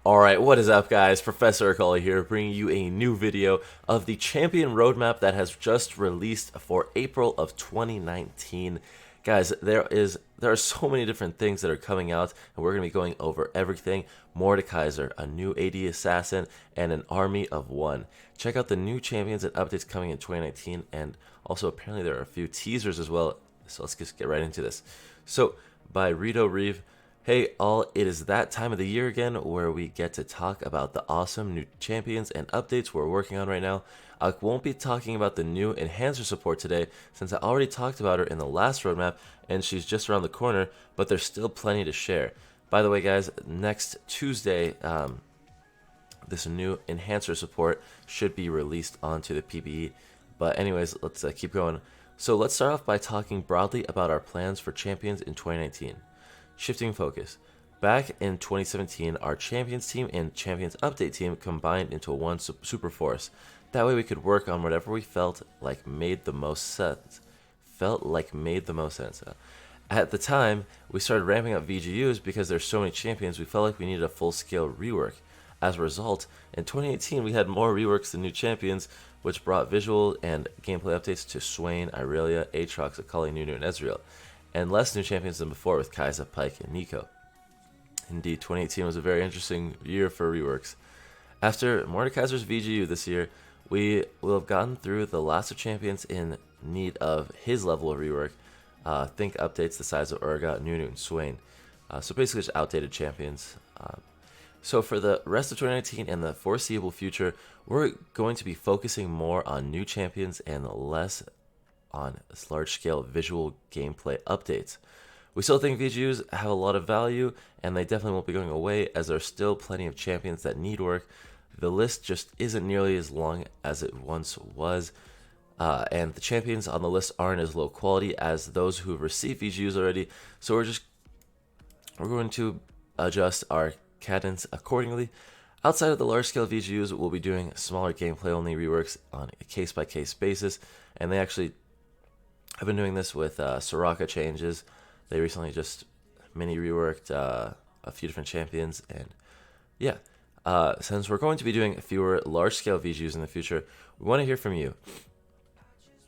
Alright, what is up guys? Professor Akali here, bringing you a new video of the Champion Roadmap that has just released for April of 2019. Guys, there are so many different things that are coming out, and we're going to be going over everything. Mordekaiser, a new AD assassin, and an army of one. Check out the new champions and updates coming in 2019, and also apparently there are a few teasers as well, so let's just get right into this. So, by Rito Reeve. Hey all, it is that time of the year again where we get to talk about the awesome new champions and updates we're working on right now. I won't be talking about the new enhancer support today since I already talked about her in the last roadmap and she's just around the corner, but there's still plenty to share. By the way guys, next Tuesday, this new enhancer support should be released onto the PBE. But anyways, let's keep going. So let's start off by talking broadly about our plans for champions in 2019. Shifting focus. Back in 2017, our Champions team and Champions Update team combined into one super force. That way we could work on whatever we felt like made the most sense. At the time, we started ramping up VGUs because there's so many champions, we felt like we needed a full-scale rework. As a result, in 2018 we had more reworks than new champions, which brought visual and gameplay updates to Swain, Irelia, Aatrox, Akali, Nunu, and Ezreal, and less new champions than before with Kai'Sa, Pyke, and Neeko. Indeed, 2018 was a very interesting year for reworks. After Mordekaiser's VGU this year, we will have gotten through the last of champions in need of his level of rework. Think updates the size of Urgot, Nunu, and Swain. So basically just outdated champions. So for the rest of 2019 and the foreseeable future, we're going to be focusing more on new champions and less on large-scale visual gameplay updates. We still think VGUs have a lot of value, and they definitely won't be going away as there are still plenty of champions that need work. The list just isn't nearly as long as it once was, and the champions on the list aren't as low quality as those who have received VGUs already, so we're going to adjust our cadence accordingly. Outside of the large-scale VGUs, we'll be doing smaller gameplay-only reworks on a case-by-case basis, and they actually I've been doing this with Soraka changes. They recently just mini reworked a few different champions, and yeah, since we're going to be doing fewer large-scale VGUs in the future, we want to hear from you.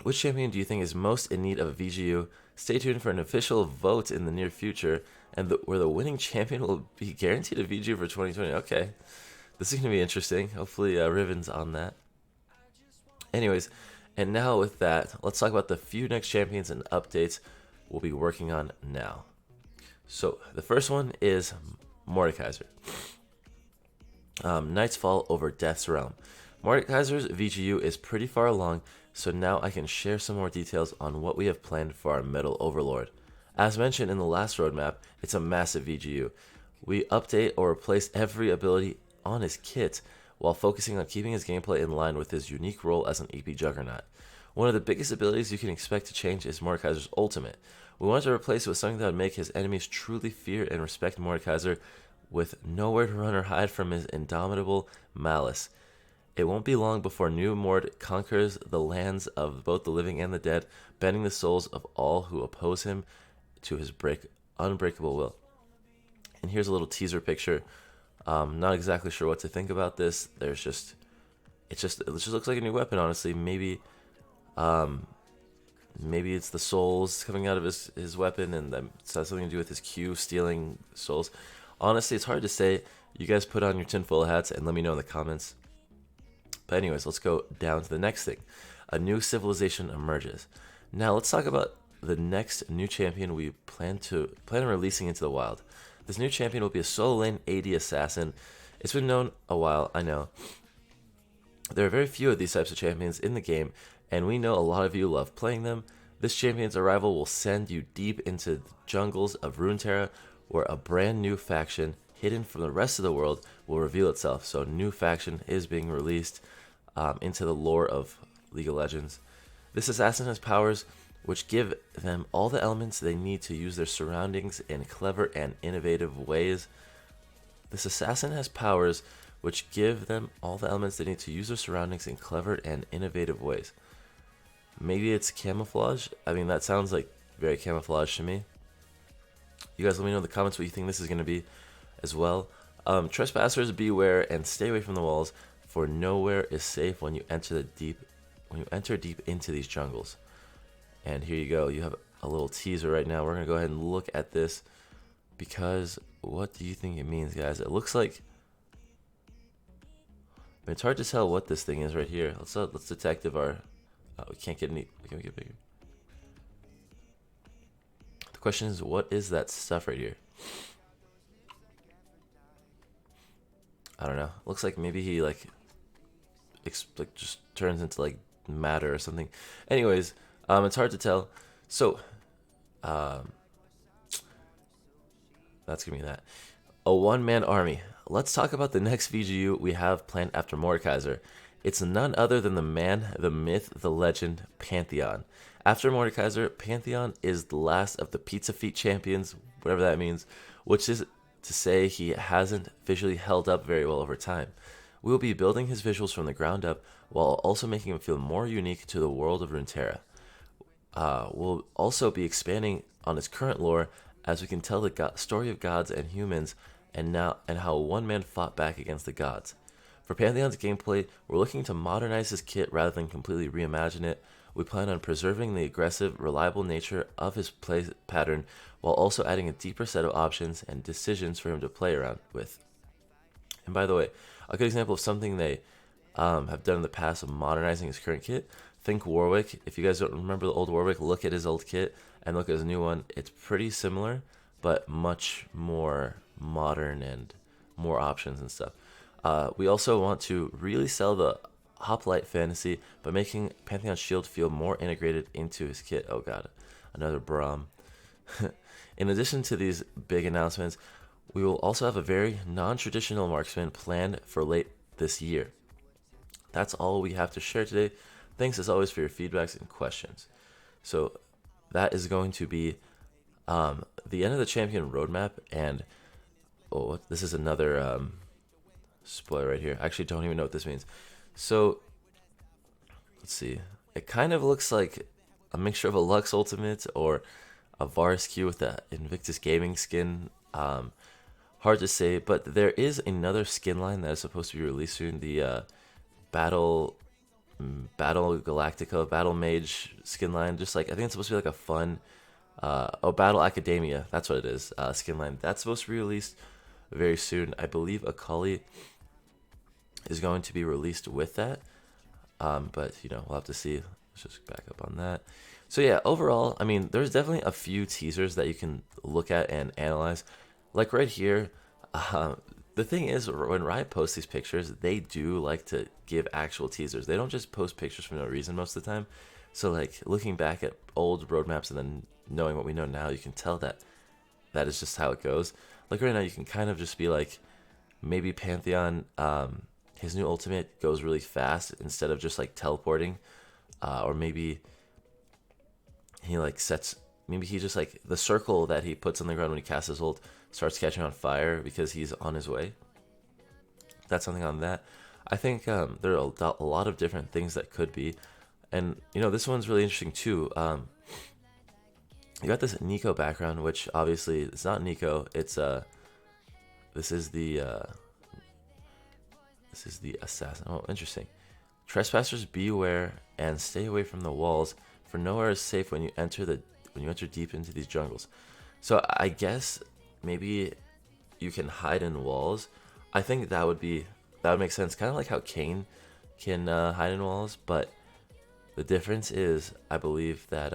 Which champion do you think is most in need of a VGU? Stay tuned for an official vote in the near future, and where the winning champion will be guaranteed a VGU for 2020. Okay, this is going to be interesting. Hopefully Riven's on that. Anyways, and now with that, let's talk about the few next champions and updates we'll be working on now. So the first one is Mordekaiser. Night's Fall over Death's Realm. Mordekaiser's VGU is pretty far along, so now I can share some more details on what we have planned for our Metal Overlord. As mentioned in the last roadmap, it's a massive VGU. We update or replace every ability on his kit, while focusing on keeping his gameplay in line with his unique role as an EP juggernaut. One of the biggest abilities you can expect to change is Mordekaiser's ultimate. We want to replace it with something that would make his enemies truly fear and respect Mordekaiser, with nowhere to run or hide from his indomitable malice. It won't be long before new Mord conquers the lands of both the living and the dead, bending the souls of all who oppose him to his unbreakable will. And here's a little teaser picture. Not exactly sure what to think about this. It just looks like a new weapon, honestly. Maybe it's the souls coming out of his weapon, and that has something to do with his Q stealing souls. Honestly, it's hard to say. You guys put on your tinfoil hats and let me know in the comments. But anyways, let's go down to the next thing. A new civilization emerges. Now let's talk about the next new champion we plan on releasing into the wild. This new champion will be a solo lane AD assassin. It's been known a while, I know. There are very few of these types of champions in the game, and we know a lot of you love playing them. This champion's arrival will send you deep into the jungles of Runeterra, where a brand new faction hidden from the rest of the world will reveal itself. So a new faction is being released into the lore of League of Legends. This assassin has powers which give them all the elements they need to use their surroundings in clever and innovative ways. This assassin has powers which give them all the elements they need to use their surroundings in clever and innovative ways. Maybe it's camouflage? I mean, that sounds like very camouflage to me. You guys let me know in the comments what you think this is going to be as well. Trespassers beware and stay away from the walls, for nowhere is safe when you enter deep into these jungles. And here you go. You have a little teaser right now. We're gonna go ahead and look at this because what do you think it means, guys? It looks like it's hard to tell what this thing is right here. Let's detect if our we can't get any. Can we get bigger? The question is, what is that stuff right here? I don't know. Looks like maybe he like just turns into like matter or something. Anyways, it's hard to tell. So, that's gonna be that. A one-man army. Let's talk about the next VGU we have planned after Mordekaiser. It's none other than the man, the myth, the legend, Pantheon. After Mordekaiser, Pantheon is the last of the Pizza Feet champions, whatever that means, which is to say he hasn't visually held up very well over time. We will be building his visuals from the ground up while also making him feel more unique to the world of Runeterra. We'll also be expanding on his current lore as we can tell the story of gods and humans and how one man fought back against the gods. For Pantheon's gameplay, we're looking to modernize his kit rather than completely reimagine it. We plan on preserving the aggressive, reliable nature of his play pattern while also adding a deeper set of options and decisions for him to play around with. And by the way, a good example of something they have done in the past of modernizing his current kit, think Warwick. If you guys don't remember the old Warwick, look at his old kit and look at his new one. It's pretty similar, but much more modern and more options and stuff. We also want to really sell the Hoplite fantasy by making Pantheon Shield feel more integrated into his kit. Oh god, another Braum. In addition to these big announcements, we will also have a very non-traditional marksman planned for late this year. That's all we have to share today. Thanks as always for your feedbacks and questions. So that is going to be the end of the champion roadmap, and this is another spoiler right here. I actually don't even know what this means. So let's see. It kind of looks like a mixture of a Lux Ultimate or a Varus Q with the Invictus Gaming skin. Hard to say, but there is another skin line that is supposed to be released soon. The Battle Galactica, Battle Mage skin line. Just like, I think it's supposed to be like a fun Battle Academia, that's what it is, skin line. That's supposed to be released very soon. I believe Akali is going to be released with that, but you know, we'll have to see. Let's just back up on that. So yeah, overall, I mean, there's definitely a few teasers that you can look at and analyze. Like right here, the thing is, when Riot posts these pictures, they do like to give actual teasers. They don't just post pictures for no reason most of the time. So like, looking back at old roadmaps and then knowing what we know now, you can tell that that is just how it goes. Like right now, you can kind of just be like, maybe Pantheon, his new ultimate goes really fast instead of just like teleporting, or maybe he like maybe he just like, the circle that he puts on the ground when he casts his ult starts catching on fire because he's on his way. That's something on that. I think there are a lot of different things that could be, and you know, this one's really interesting too. You got this Nico background, which obviously it's not Nico. It's this is the assassin. Oh, interesting. Trespassers beware and stay away from the walls, for nowhere is safe when you enter deep into these jungles. So I guess maybe you can hide in walls. I think that would make sense. Kind of like how Kayn can hide in walls, but the difference is, I believe that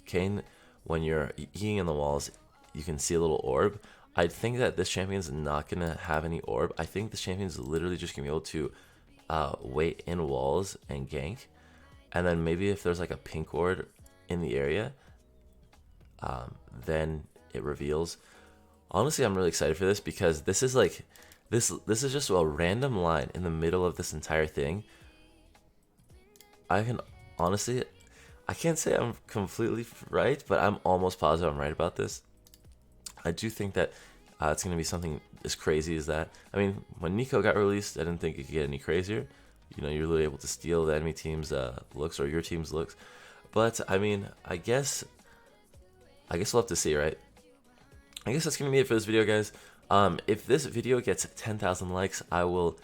Kayn, when you're eating in the walls, you can see a little orb. I think that this champion's not gonna have any orb. I think this champion's literally just gonna be able to wait in walls and gank, and then maybe if there's like a pink ward in the area, then it reveals. Honestly, I'm really excited for this because this is like this is just a random line in the middle of this entire thing. I can't say I'm completely right, but I'm almost positive I'm right about this. I do think that it's going to be something as crazy as that. I mean, when Nico got released, I didn't think it could get any crazier. You know, you're really able to steal the enemy team's looks or your team's looks. But, I mean, I guess we'll have to see, right? I guess that's going to be it for this video, guys. If this video gets 10,000 likes, I will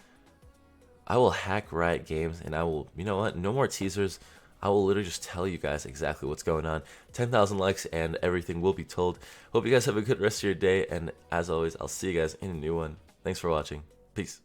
hack Riot Games, and I will, you know what, no more teasers. I will literally just tell you guys exactly what's going on. 10,000 likes and everything will be told. Hope you guys have a good rest of your day, and as always, I'll see you guys in a new one. Thanks for watching. Peace.